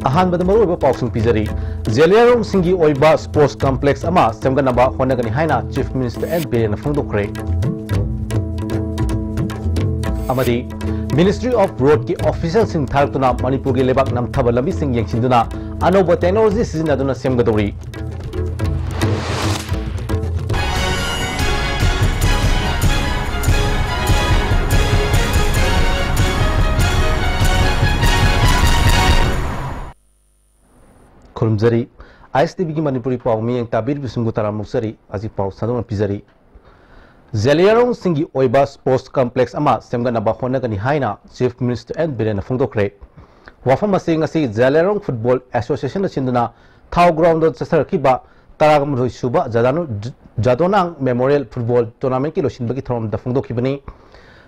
अहानबद मरुब पाउसिंग पिजरी जेलियरों सिंगी ओइबा sports complex अमा सेमगनबा होनगनी हाइना चीफ मिनिस्टर एन बिरेन फोंदोखरे अमदी मिनिस्ट्री ऑफ रोड की ऑफिशियल सिंह थारतुना मणिपुर की लेबाक नमथब लंबी सिंह यंगसिंदुना अनोब टेक्नोलॉजी सिजनदुना सेमगदौरी खुरमजरी आईएसटीवी की मणिपुरी पाव मियंग ताबीर बिसुंगु तारा मुक्सरी अजी पाव सदोन पिजरी जेलियरों सिंगी ओइबा स्पोर्ट्स कॉम्प्लेक्स अमा सेमगनबा होनगनी हाइना चीफ मिनिस्टर एन बिरेन फोंदोखरे वाफम असी जेलियरों फुटबॉल एसोसिएशन चिंदुना थाव ग्राउंड चसरखिबा तरागमरुई सुबा जादोनांग मेमोरियल फुटबॉल टूर्नामेंट की लोशिनबगी थरोम the फोंदोखिबनी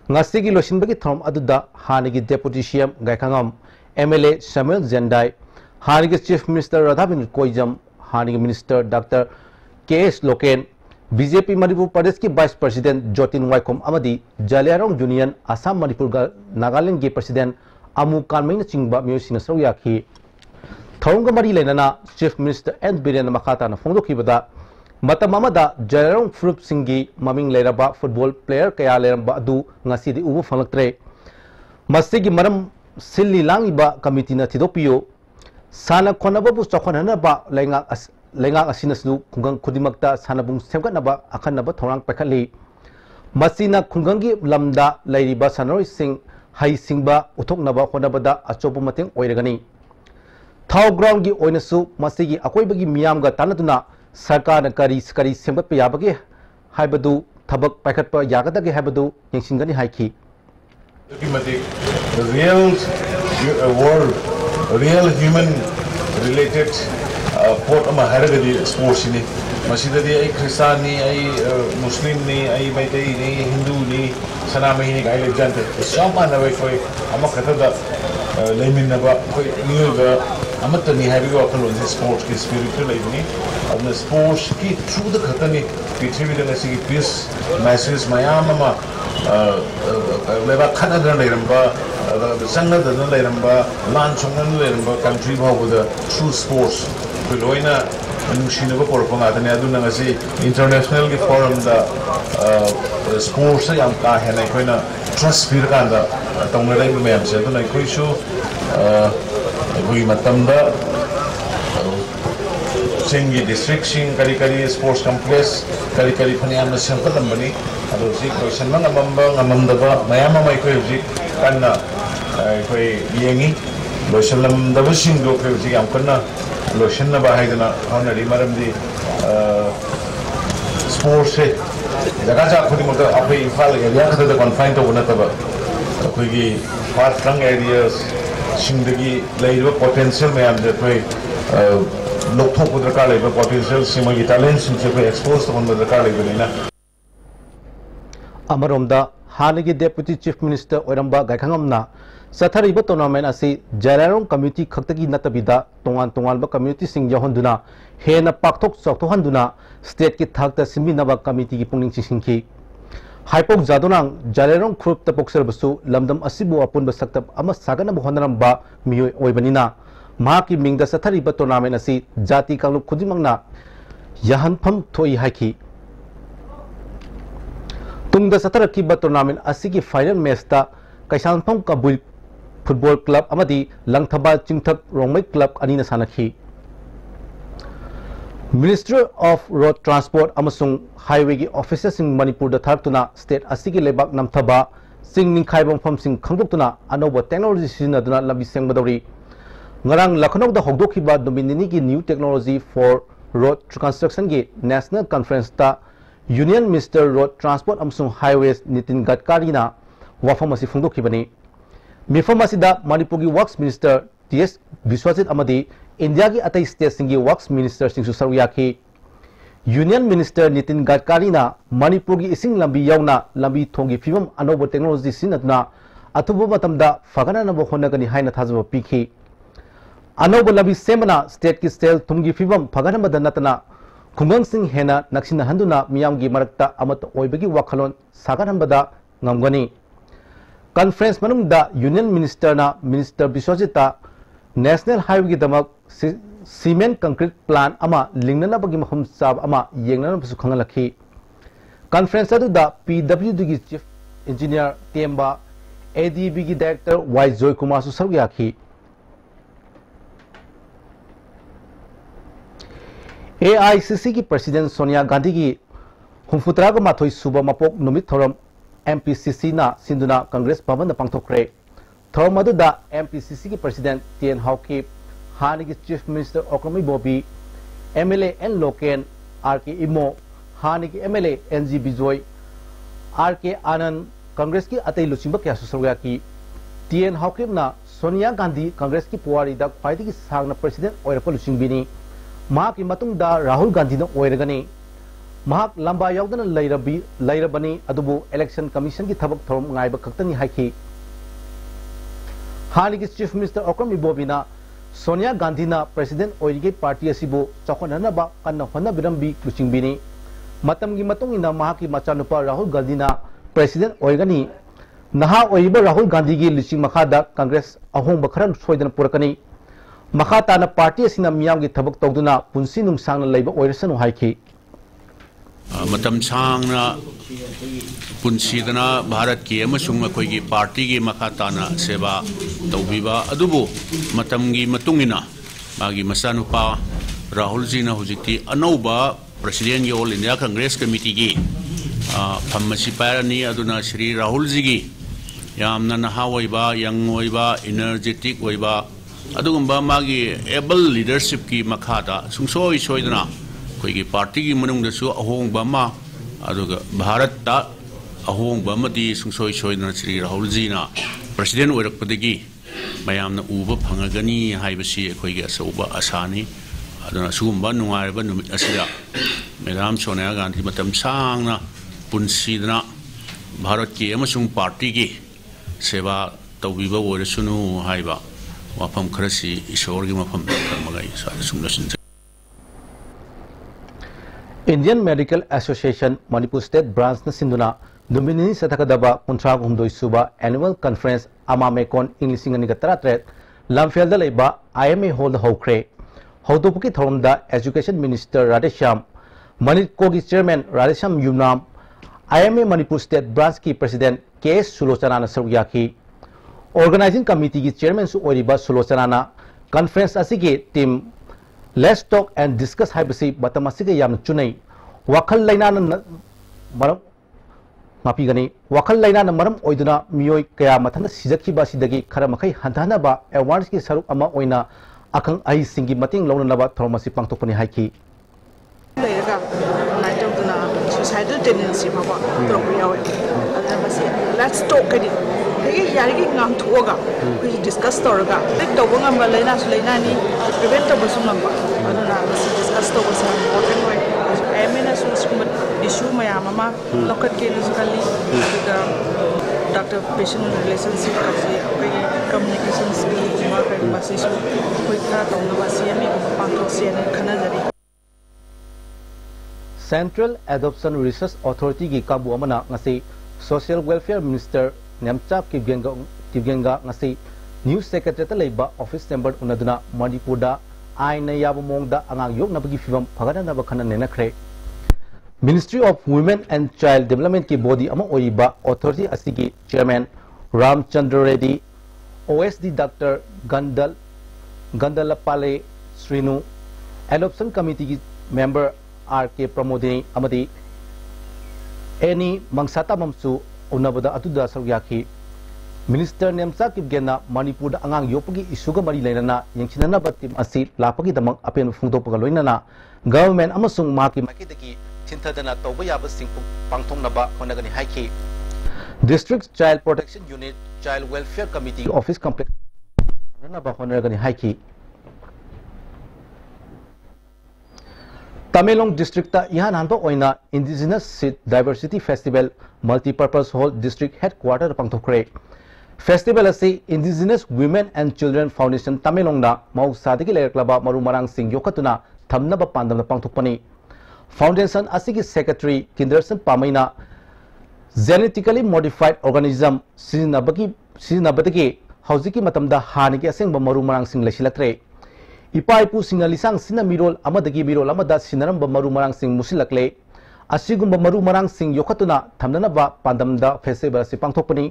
ngasi gi losinbagi throm aduda hanigi deputy CM gaikangam MLA Samuel Zendai हानिगे चीफ मिनिस्टर राधाबिन कोइजम हानिगे minister doctor KS Loken BJP Manipur Pradesh की वाइस प्रेसिडेंट ज्योतिन वाइकोम अमदी जेलियरों यूनियन असम मणिपुर नागालैंड के प्रेसिडेंट अमु कानमैन चिंगबा मियोसिन सरुयाखी थौंग मरी लेना चीफ मिनिस्टर एन बिरेन मखाताना फोंदोखिबदा मतम अमदा जेलियरों फ्रुप सिंगी ममिंग लेरबा फुटबॉल प्लेयर कया लेरबा अदु ngasi उबु फंगलक्त्रे मस्तिगी मरम सिल्ली लांगिबा कमिटीना थिदोपियो साना खोनबबु चखननबा लेंगा असिनसु खुंगंग खुदिमक्ता सानबुंग सेमगनबा अखनबा थोरांग पखली मसिना खुंगंगी लमदा लैरिबा सनोइ सिंह हाई सिंगबा उथोकनबा खोनबदा अचोब मतेंग ओइरगनी थाव ग्राउंड की ओइनसु मसिगी अकोइबगी मियामगा तानदुना सरकार करी सेमगत याबगे हाइबदु थबक पाइखतपा यागदगे हाइबदु यंसिंगनी हाइखी real human related port ama haragadi sports ni masidadi ai christian ni ai muslim ni ai maitai ni hindu ni sanamai ni gai legend sama na wai koi ama kata da lemin na ba koi new ga amata ni habi wa kalo sports ki spiritual life ni adna sports ki through the kata ni prithvi da nasi peace message mayam ama leba khana da leiramba संगदन लेरंबा लान सोंगन लेरंबा country भावबदा through sports लोइना नुसिनबा पोरपंगादने अदुना ngasi इंटरनेशनल के फोरम दा स्पोर्ट्स याम का हेना कोइना ट्रस्ट फिर कांदा तंगले मैम से अदुना कोइसु गुई मतमदा सिंगी डिस्ट्रिक्ट सिंग करी करी स्पोर्ट्स कॉम्प्लेक्स करी करी फनियाम सेंकलंबनी अदो जी क्वेश्चन नंगमंदबा मयाम मै कोइ जी कन्ना कोई येंगी लोशनलमदबसिंग दो कोइ जी याम कन्ना लोशननबा हाइदना होनरी मरमदी स्पोर्ट्स से जगह जा खुदी मत अपने इम्फाल एरिया खतदा कन्फाइन तो बनतबा कोइगी फार फ्लंग एरियास सिंगदगी लेइबा पोटेंशियल मयाम जे कोइ लोकथोप दरकार लेबा पोटेंशियल सिमगी टैलेंट सिंसे कोइ एक्सपोज तो बनबा दरकार लेबनिना अमरोमदा हानिगी deputy chief minister Oramba गायखांगमना सथरिबा tournament असी जेलियरों कम्युनिटी खक्तगी नतबिदा तोंगान तोंगानबा कम्युनिटी सिंग यहोंदुना हेना पाकथोक चौथोहंदुना स्टेट की थाकता सिमिनबा कमिटी की पुंगनिंग चिसिंखी हाइपोक जादोनांग जेलियरों खुरुप तपोक्सरबसु लमदम असिबु अपुनबा सक्तब अमा सागनबा होनरंबा मियोय ओइबनिना महाकी मिंगदा सथरिबा टूर्नामेंट असी जाति कांगलुप खुदिमंगना यहनफम थोई हाइखी तुंगदा सतरखिबा टूर्नामेंट असिगी फाइनल मैच कैसानफम कबुल फुटबॉल क्लब अमदी लंगथबा चिंगथक रोंगमै क्लब अनिना सानखी मिनिस्ट्री ऑफ रोड ट्रांसपोर्ट अमसुंग हाईवे की ऑफिसर सिंह मणिपुर थारतुना स्टेट असिगी लेबाक नमथबा सिंह निखाइबम फमसिंग खंगदोक्तुना अनोब टेक्नोलॉजी सिजनदुना लंबी सेंगबदौरी ngarang lakhnaw da hogdokhiba dominini की new technology for road construction की नेशनल कॉन्फ्रेंस ता यूनियन मिनिस्टर रोड ट्रांसपोर्ट अमसुंग हाईवेज नितिन गडकरी ना वाफम असी फोंदोखिबनी मिफम असिदा मणिपुर की वर्क्स मिनिस्टर TS विश्वजित अमदी इंडिया की अतई स्टेट सिंगी वर्क्स मिनिस्टर सिंगसु सरुयाखी यूनियन मिनिस्टर नितिन गडकरी ना मणिपुर की इसिंग लंबी यावना लंबी थोंगी फिवम अनोब टेक्नोलॉजी सिनदना अथुब मतमदा फगननब होनगनी हाइना थाजब पीखी अनोब लंबी सेमना स्टेट की सेल थुमगी फिवम फगनबद नतना खुंगंग सिंह हेना नक्सिन हंदुना मियामगी मरक्ता अमत ओइबगी वाखलोन सागनबदा ngамगनी कॉन्फ्रेंस मनुंगदा यूनियन मिनिस्टर ना मिनिस्टर बिश्वजिता नेशनल हाईवे की दमक सीमेंट कंक्रीट प्लान अमा लिंगननबगी मफम चाब अमा येंगननबसु खंगलखी कॉन्फ्रेंस अदुदा पीडब्ल्यूडी की चीफ इंजीनियर टेम्बा एडीबी की डायरेक्टर वाई जॉय कुमार सु सर्व याखी एआईसीसी की प्रेसिडेंट सोनिया गांधी की हुमफुतराग माथोई सुबह मपोक नुमित थोरम एमपीसीसी ना सिंधुना कांग्रेस भवन द पांगथोखरे थोरम अदुदा एमपीसीसी की प्रेसिडेंट टीएन हाउकी हानि की चीफ मिनिस्टर ओक्रमी बॉबी MLA N Loken RK Imo हानि की MLA NG Bijoy RK Anand Congress की अतई लुचिंब क्या सुसरगा की टीएन हाउकी ना सोनिया गांधी कांग्रेस की पुवारी दा ख्वाइदी की सांगना प्रेसिडेंट ओइरप लुचिंबिनी महाक की मतुंगदा राहुल गांधी न ओइरगनी महाक लंबा यावदन लैरबनी अदुबु इलेक्शन कमीशन की थबक थोरम गायब खक्तनी हाइखी हानि की चीफ मिनिस्टर ओक्रम इबोबिना सोनिया गांधी ना प्रेसिडेंट ओइरिगे पार्टी असिबु चौखननबा कन्न होनबिरंबी लुचिंबिनी मतम की मतुंगिना महाक की मचानुपा राहुल गांधी ना प्रेसिडेंट ओइगनी नहा ओइबा राहुल गांधी की लुचिंग मखादा कांग्रेस अहोंब खरन सोइदन पुरकनी मखाताना पार्टी असिना मियाम की थबक तौदुना पुंसी नुमसांगना लैबा ओइरसनु हाइखी मतम सांगना पुंसीदना भारत की अमसुंग अखोइगी पार्टी की मखाताना सेवा तौबीबा अदुबु मतम की मतुंगिना मागी मसानुपा राहुल जी ना हुजिक्ति अनौबा प्रेसिडेंट की ऑल इंडिया कांग्रेस कमिटी की फम्मसी पायरनी अदुना श्री राहुल जी की यामना नहा ओइबा यंग ओइबा एनर्जेटिक ओइबा अदुगुंबा मागी एबल लीडरशिप की मखादा सुंसोई सोइदना कोई पार्टी की मनुंगदसु अहोंगबा भारत अहोंगबी सुंसोई सोइदना श्री राहुल जी ना प्रेसिडेंट ओइरकपदगी मयामना उब फंगगनी हाइबसी अखोइगे असौबा आसानी अदुना सुगुंबा नुंगाइबा नुमित असिदा मैडम सोनिया गांधी मतम सांगना पुंसीदना भारत की अमसुंग पार्टी की सेवा तौबीबा ओइरसुनु हाइबा वाफम खरसी ईश्वर की मफम मगाई सारे सुमलसिन Indian medical association Manipur state branch न सिंधुना दुमिनी सथकदबा 53 सुबा एनुअल कॉन्फ्रेंस अमामेकोन इंग्लिशिंग अनिगा 33 लमफेल लेबा आईएमए हॉल हौख्रे हौदोपुकी थौरमदा एजुकेशन मिनिस्टर राधेश्याम मणिको की chairman Radheshyam Yumnam IMA Manipur state branch की प्रेसिडेंट केएस सुलोचना न सर्वयाखी ऑर्गेनाइजिंग कमिटी की चेयरमैन सुओरिबा सुलोचना कॉन्फ्रेंस असिगे team let's talk and discuss हाइबसी मतम असिगे याम चुनई वखल लैना मरम मापीगनी वखल लैना मरम ओइदुना मियोय कया मथन सिजखिबा सिदगी खरा मखै हंथानबा अवार्ड्स की सरुक अमा ओइना अखंग आई सिंगी मतिंग लौननबा थौरमसी पांगतोकपनि हाइखी लेगा नाइटोदुना सुसाइडल टेंडेंसी बाबा तोरबो यावे अदना बसे लेट्स टॉक कदी हेगे यारिगी ngam thuoga we discuss toraga tek tobo ngamba leina su leina ni prevent to basum ngamba aduna discuss to was important way amena su skum issue maya mama lokat ke luzkali doctor patient relationship kasi we communication skill ma kai basis koi kha to na basi ami pantok se ne khana jari central adoption research authority की काबू अमना ngasi social welfare minister नेमचाप किबगेंगा ngasi news secretary लेबा office number उनदुना मणिपुरदा आइन याबो मोंगदा अंगांग योगनबगी फिवम फगननब खन नेनखरे ministry of women and child development की बॉडी अमा ओइबा अथॉरिटी असिगी chairman Ramchandra Reddy OSD doctor Gandlapalle Srinu adoption committee की मेंबर आरके प्रमोदिनी अमदी एनी मंगसाता ममसु उन्नबदा अदुदा सरयाखी मिनिस्टर नेमचा किबगेना मणिपुर अंगांग योपगी इशुगा मरी लेना यंगसिनना टीम असि लापगी दमक अपेन फुंगदोपगा लोइनना गवर्नमेंट अमसुंग माकी माकीदगी थिंथदना तौबा याबा सिंग पांगथोंगनबा होनगनि हाइखी district child protection unit child welfare committee office complex नबा होनगनि हाइखी तमेलोंग डिस्ट्रिक्ट इहान हानबा ओइना indigenous seed diversity festival multipurpose hall district headquarter पांगथोखरे फेस्टिवल असी indigenous women and children foundation तमेलोंगना मौसादगी लेरक्लबा मरु मरांग सिंग योखतुना थमनबा पांदमना पांगथोकपनी फाउंडेशन असी की सेक्रेटरी किंदरसन पामैना जेनेटिकली मॉडिफाइड ऑर्गेनिज्म सिजनबदगी हौजिकी मतमदा हानिकी असेंग मरु मरांग सिंग लेसिलक्रे इपा इपु सिंग लिसांग सिना मिरोल अमदगी मिरोल अमदा सिनरम मरु मरांग सिंग मुसिलक्ले असिगुम मरु मरांग सिंग योखतुना थमननबा पांदमदा फेस्टिवल से पांगथोकपनी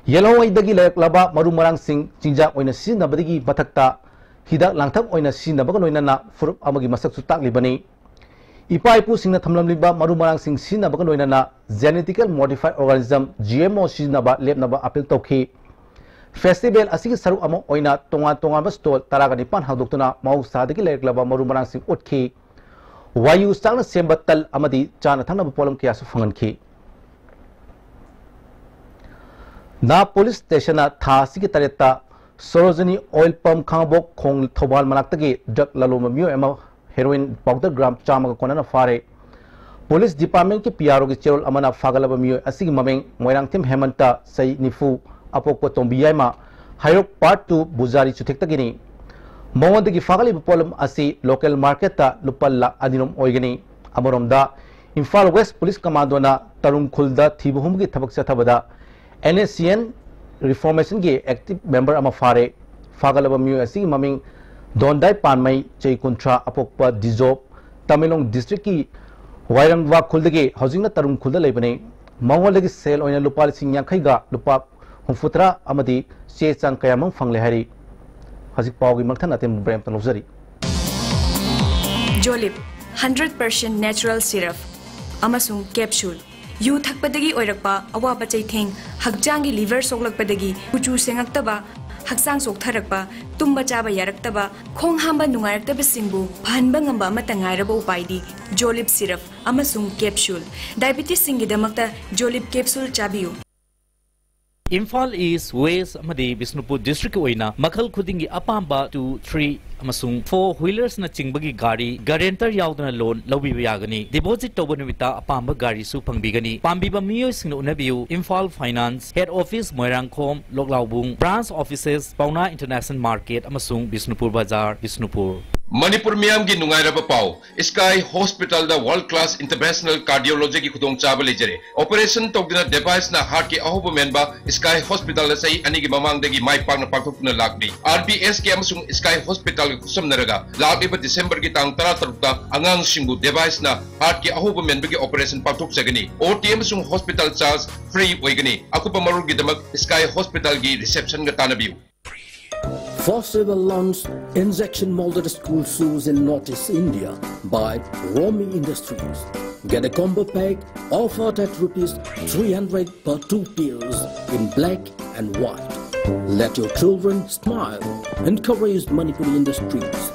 येलोवैदगी लेरक्लबा मरु मरांग सिंग चिंजाक ओइना सिनबदगी मथक्ता हिदाक लांथक ओइना सिनबग लोइनना फुरुप अमगी मसक सुताकलिबनी इपा इपु सिंगना थमलमलिबा मरु मरांग सिंग सिनबग लोइनना जेनेटिकल मॉडिफाइड ऑर्गेनिज्म GMO सिनबा लेपनबा अपील तौखी फेस्टिवल असिगी सरुक अमो ओइना तोंगा तोंगा स्टॉल तरागा निपान हादोक्तुना मौसादगी लेरक्लबा मरु मरांग सिंग उठखी वायु चांगना सेंबा तल अमदी चाना थंगनबा पोलम कियासु फंगनखी ना पुलिस स्टेशन था सिगी तरेता सरोजनी ऑयल पंप खांगबोक खोंग थोबाल मनाक्तगी ड्रग ललोम मियो एमा हेरोइन पाउडर ग्राम चामग कोनना फारे पुलिस डिपार्टमेंट के PRO की चेरोल अमना फागलब मियो असिगी ममेंग मोइरांगथिम हेमंता सई निफु अपोको तोंबियाइमा हाइरोक पार्ट 2 बुजारी चुथेक्तगिनी मोंगदगी फागलिब पोलम असि लोकल मार्केट ता लुपल लाख अदिनोम ओइगनी अमरोमदा इम्फाल वेस्ट पुलिस कमांडोना तरुम खुलदा थीबहुमगी थबक चथबदा NACN रिफॉर्मेशन के एक्टिव मेंबर अमा फारे फागलब मियो असिगी ममिंग दोंडाई पानमई चई कुंट्रा अपोक्पा डिजोब तमिलोंग डिस्ट्रिक्ट की वायरंगवा खुलदगे हौजिंगना तरुम खुलदा लेबने मंगोलदगी सेल ओइना लुपा लिसिंग यांखैगा लुपा 64 अमदी चे चांग कयामंग फंगले हरी हजिक पावगी मथन अतेम ब्रेम तनोजरी जोलिप 100% नेचुरल सिरप अमसुंग कैप्सूल यू थकपदगी ओइरकपा अवाबा चैथेंग हकजांगी लिवर सोगलकपदगी कुचू सेंगक्तबा हकसांग सोगथरकपा तुम्बा चाबा यारक्तबा खोंग हांबा नुंगारक्तबा सिंबु फहनबा ngamba amata ngairaba upaidi जोलिप सिरप अमसुंग कैप्सूल डायबिटीज सिंगिदमक्ता जोलिप कैप्सूल चाबियु इम्फाल ईस्ट वेस्ट अमदी बिष्णुपुर डिस्ट्रिक्ट ओइना मखल खुदिंगी अपांबा 2 3 अमसुंग 4 व्हीलर्स न चिंगबगी गाड़ी गारेंटर याउदना लोन लौबिबा यागनी डिपॉजिट तोबा नुमिता अपांबा गाड़ी सु फंगबिगनी पांबिबा मियो सिंग उनबियु Imphal finance head office Moirangkhom लोकलाउबुंग ब्रांच ऑफिसेस पौना इंटरनेशनल मार्केट अमसुंग बिष्णुपुर बाजार बिष्णुपुर मणिपुर मियाम की नुंगाइरब पाव स्काई हॉस्पिटल दा वर्ल्ड क्लास इंटरनेशनल कार्डियोलॉजी की खुदोंग चाब लेजरे ऑपरेशन तौदना डिवाइस ना हार्ट की अहोब मेनबा स्काई हॉस्पिटल सही अनि की ममांगदगी माइ पाकना पाकथुकना लाकबी RBS के अमसुंग स्काई हॉस्पिटल की खुसमनरगा लाकबा दिसंबर की तांग 13 ता अंगांग सिंगु डिवाइस ना हार्ट की अहोब मेनबगी ऑपरेशन पाकथुक जगनी OTM सुंग हॉस्पिटल चार्ज फ्री ओइगनी अकुपा मरुग की दमक स्काई हॉस्पिटल की रिसेप्शन का तानबियु Forcible launched injection molded school shoes in Northeast India by Romi Industries. Get a combo pack offered at ₹300 per 2 pairs in black and white. Let your children smile. Encourage Manipuri Industries.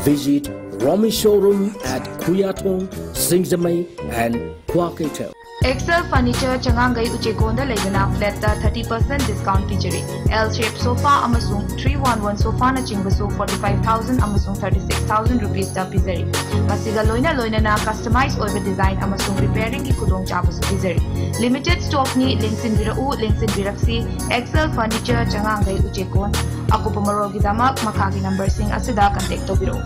Visit Romi showroom at Kuyatong, Singzamay and Kwaketel. Excel Furniture Changangai Uchekonda Legana flat 30% discount pijari. L-shaped sofa amasung 311 sofa na chingbasu 45,000 amasung 36,000 rupees ta pijari. Masiga loina na customized over design amasung repairing ki kudong chabasu pijari. Limited stock ni links in biraksi Excel Furniture Changangai Uchekon. Ako pumarogi damak makagi number sing asida contact to biro.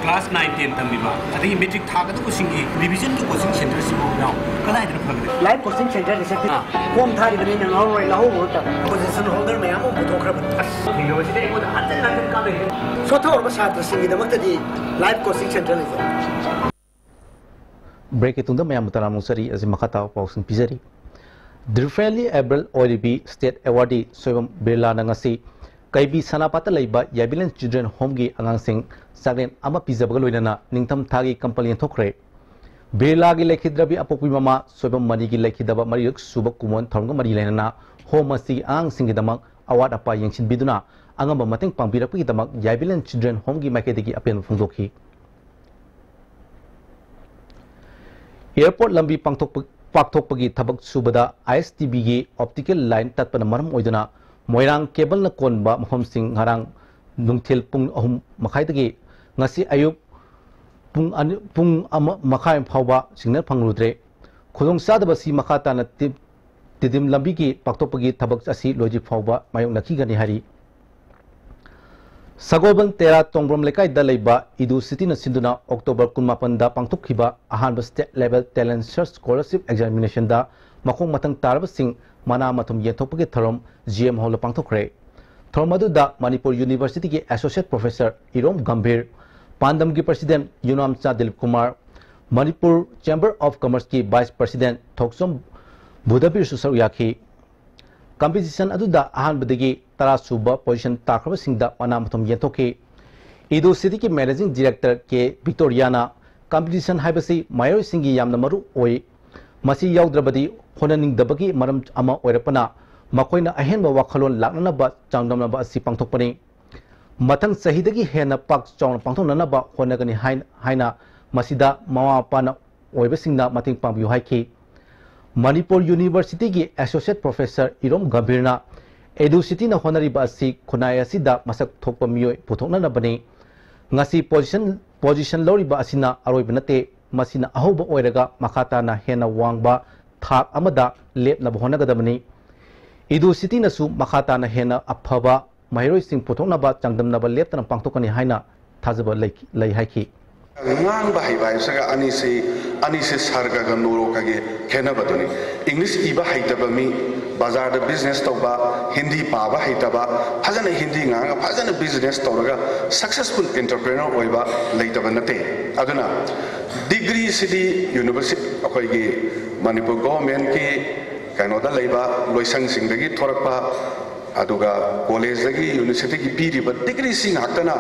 Class 9 10 तमीबा अदगी matric थागत को सिंगी revision के coaching centre से बोना कलाई दर फगदे लाइव कोचिंग सेंटर रिसेप्ट कोम थारी बनी न नॉर्वे लाहो होता पोजीशन होल्डर में हम बुतोखरा यूनिवर्सिटी को हतन का बे सोथा और छात्र सिंगी दमतदी लाइव कोचिंग सेंटर लिजे ब्रेक के तुंदा मयाम तरा मुसरी अज मखता पाउसन पिजरी डिफरेंटली एबल ओरिबी स्टेट अवार्डी सोयम बिरला नंगसी कैबी सनापाता लेबा याबिलेंस चिल्ड्रन होम की अंगांसिंग सागलेन अमा पिजबग लोइनना निंगथम थागी कंपनी थोखरे बिरला की लेखिद्रबी अपोपी ममा सोयबम मनी की लेखिदबा मरियक सुबक कुमोन थरंग मरी लेनना होम असि आंगसिंग दमक अवार्ड अप यंगसिन बिदुना अंगम मतंग पांबिरपकी दमक याबिलेंस चिल्ड्रन होम की माइकेदगी अपेन फुंगदोखी एयरपोर्ट लंबी पांगथोक पाकथोकपगी थबक सुबदा ISTB गी ऑप्टिकल लाइन तत्पन मरम ओइदना मोइरांग केबल न कोनबा मफमसिंग हरांग नुंगथिल पुंग अहुम मखाइदगी ngasi ayuk pung makai phawba signal phangrudre khulong sadaba si makhata na tidim lambi ki paktopagi thabak asi loji phawba mayong nakhi gani hari Sagoban Tera Tongbrom Lekai da leiba Idu City na sinduna October 18 da pangtukhiba ahanba state level talent search scholarship examination da makong matang tarba sing mana mathum yenthokpagi tharom GM hall pangthokre thorom adu da Manipur University ki associate professor Irom Gambhir Pandam ki president Yunamcha Dilip Kumar Manipur Chamber of Commerce ki vice president Thoksom Budabir Susar Yakhi competition adu da ahanbadagi tara suba position takraba singda manamathum yentoki Idu City ki managing director ke Victoriana competition haibasi mayor singi yamna maru oi masi yaugdrabadi honaning dabagi maram ama oirapana makoina ahenba wakhalon laknana ba changdamna ba asi pangthokpani mathang sahidagi hena pak chawna pangthoknana ba honagani haina masida mama pana oibasingna mating pangbiu haiki Manipur University ki associate professor Irom Gambhirna Edu City na honari ba si khunai asida masak thokpa mioi puthokna bani ngasi position lori ba asina aroi banate masina ahoba oiraga makhata na hena wangba thak amada lep na bhona gadabani Edu City na su makhata na hena aphaba mahiroi sing puthokna ba changdam na ba lep tan pangtokani haina thajaba lai haiki ngang bahai bai saga anise sarga ga noro kage khena baduni English iba haitaba mi bazar da business toba Hindi pa ba haitaba phajana Hindi nga phajana business toraga successful entrepreneur oiba leitaba nate aduna degree city university akoi gi Manipur government ki kainoda leiba loisang singdagi thorakpa aduga college dagi university ki piriba degree sing haktana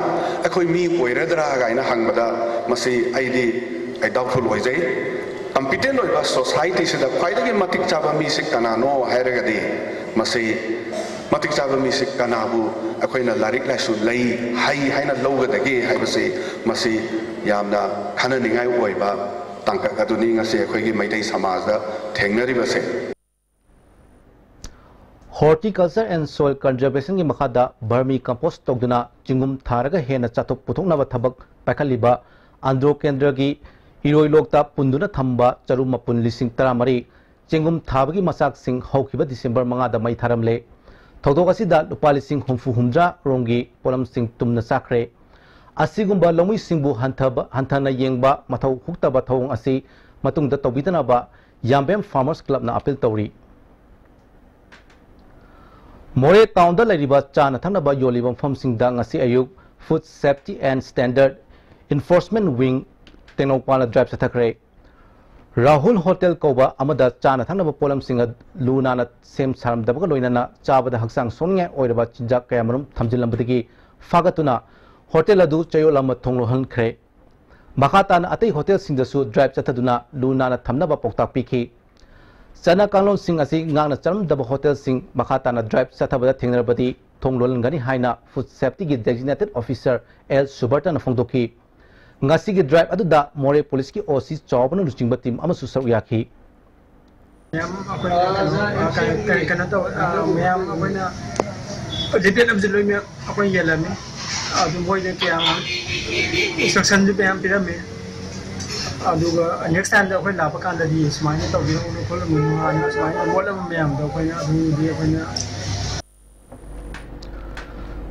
akoi mi oiradra gaina hangbada masi aidi I doubtful oijai competent oiba society sida khwaidagi matik chaba mi sik kanano hairagadi masi matik chaba mi sik kanabu akoina larik laisu lai hai haina logadagi haibasi masi yamna khana ningai oiba tangka kaduni ngase akoigi maitai samaj da thengnari base Horticulture and Soil Conservation ki makhada vermi compost togduna chingum tharaga hena chathok puthokna ba thabak pakhaliba Andhra Kendra ki Iroi Lokta Punduna Thamba Charu Mapun Lising Taramari Chingum Thabagi Masak Sing Haukiba December Manga da Mai Tharamle Thodok asida lupa lising humfu humdra rongi polam sing tumna sakre asigumba lomui singbu hantana yengba mathau huktaba thawong asi matungda tawbidana ba Yambem Farmers Club na appeal tawri More town da lariba chana thanaba yolibam fam singda ngasi ayuk Food Safety and Standard Enforcement Wing Tenopala Drive Sathakre Rahul Hotel Koba Amada Chana Thanaba Polam Singa Lunana Sem Saram Dabaga Loinana Chabada Haksang Sonia Oiraba Chinjak Kayamarum Tamjilambadigi Fagatuna Hotel Adu Chayolama Tonglohan Kre Makatan Ati Hotel Sindasu Drive Sataduna Lunana Tamnaba Poktak Piki Sana Kanglon Sing Asi Ngana Charam Daba Hotel Sing Makatana Drive Satabada Tingrabadi Tonglolan Gani Haina Food Safety Designated Officer L. Subartan Fongdoki ngasi gi drive adu da more police ki OC chawbana luchingba team amasu saru yakhi ma'am akoina kana to ma'am akoina detail am jiloi me akoina yelami adu boy de kya instruction ju ma'am pirame adu next time da akoina lapa kan da di smaina to bi no ko lu na smaina bola ma'am da akoina adu di akoina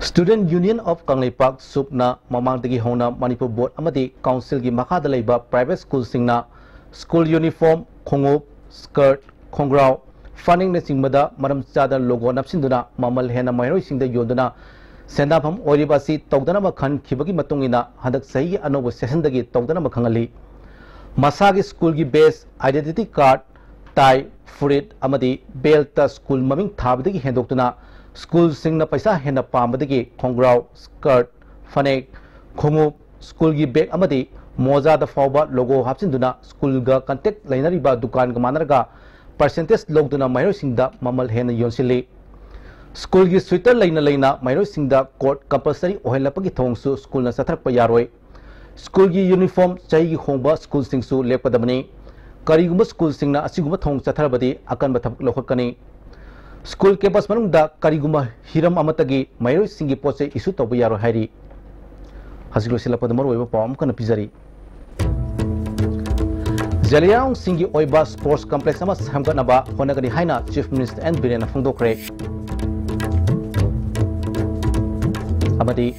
Student Union of Kangleipak Supna Mamangdagi Hona Manipur Board Amadi Council gi Makhada Leiba private school singna school uniform khongup skirt khongrau funding na singmada maram chada logo napsinduna mamal hena mairoi singda yonduna sendafam oribasi tawdana ma khan khibagi matungina hadak sahi anobo session dagi tawdana ma khangali masagi school gi base identity card tie furit amadi belt ta school maming thabdagi hendoktuna School singna paisa hena pambadagi khongrau skirt fanek khongu school gi bag amadi moja da fawba logo hapsinduna school ga contact lainari ba dukan ga manarga percentage logduna mairo singda mamal hena yonsili school gi sweater laina mairo singda court compulsory ohelapagi thongsu school na sathrak pa yaroi school gi uniform chai gi khongba school singsu lepadamani करीगुम school सिंगना असिगुम थोंग चथरबदी अकन बथब लखकनी school campus मनुंगदा करीगुम हिरम अमतगी मयोय सिंगी पोचे इशू तब यारो हाइरी हजिलो सिलपद मरोइब पाम कन पिजरी जलियांग सिंगी ओइबा स्पोर्ट्स कॉम्प्लेक्स अमा समगनबा होनगनी हाइना चीफ मिनिस्टर एन बिरेन फोंदोखरे अमदी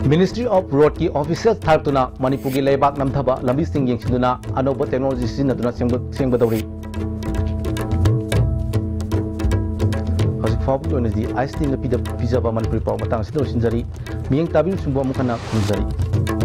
मिनिस्ट्री ऑफ रोड की ऑफिशियल थारतुना मणिपुर की लेबाक नमथबा लंबी सिंग यंगसिदुना अनोब टेक्नोलॉजी सिजनदुना सेंगबदौरी हजिक फाउब ओनजी आईएसटी न पिजबा मणिपुर पाव मतंग सिदो सिंजरी मियंग ताबिल सुंबो मुखना खुंजरी